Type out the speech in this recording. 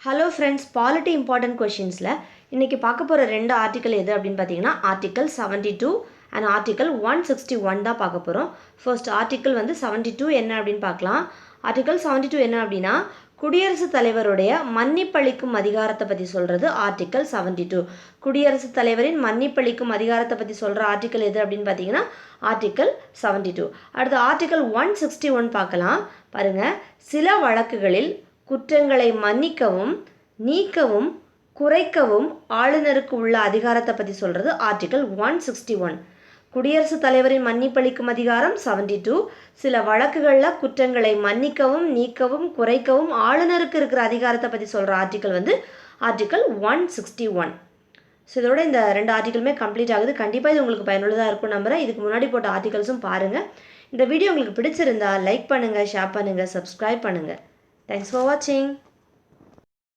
Hello friends, polity important கொஷின்ஸில் இன்றைக்கி பார்க்க போகிற ரெண்டு ஆர்டிக்கல் எது அப்படின்னு பார்த்தீங்கன்னா ஆர்டிக்கல் 72 அண்ட் ஆர்டிக்கல் 161 தான் பார்க்க போகிறோம். ஃபர்ஸ்ட் ஆர்டிக்கல் 72 என்ன அப்படின்னு பார்க்கலாம். ஆர்டிக்கல் 72 என்ன அப்படின்னா குடியரசுத் தலைவருடைய மன்னிப்பளிக்கும் அதிகாரத்தை பற்றி சொல்கிறது ஆர்டிக்கல் 72. குடியரசுத் தலைவரின் மன்னிப்பளிக்கும் அதிகாரத்தை பற்றி சொல்கிற ஆர்டிக்கல் எது அப்படின்னு பார்த்தீங்கன்னா ஆர்டிக்கல் 72. அடுத்து ஆர்டிக்கல் 161 பார்க்கலாம். பாருங்கள், சில வழக்குகளில் குற்றங்களை மன்னிக்கவும் நீக்கவும் குறைக்கவும் ஆளுநருக்கு உள்ள அதிகாரத்தை பற்றி சொல்கிறது ஆர்டிக்கல் 161. குடியரசுத் தலைவரின் மன்னிப்பளிக்கும் அதிகாரம் 72. சில வழக்குகளில் குற்றங்களை மன்னிக்கவும் நீக்கவும் குறைக்கவும் ஆளுநருக்கு இருக்கிற அதிகாரத்தை பற்றி சொல்கிற ஆர்டிக்கல் ஆர்டிக்கல் 161. ஸோ இதோட இந்த ரெண்டு ஆர்டிக்கலுமே கம்ப்ளீட் ஆகுது. கண்டிப்பாக இது உங்களுக்கு பயனுள்ளதாக இருக்கும் நம்புகிறேன். இதுக்கு முன்னாடி போட்ட ஆர்டிகல்ஸும் பாருங்கள். இந்த வீடியோ உங்களுக்கு பிடிச்சிருந்தா லைக் பண்ணுங்கள், ஷேர் பண்ணுங்கள், சப்ஸ்கிரைப் பண்ணுங்கள். Thanks for watching.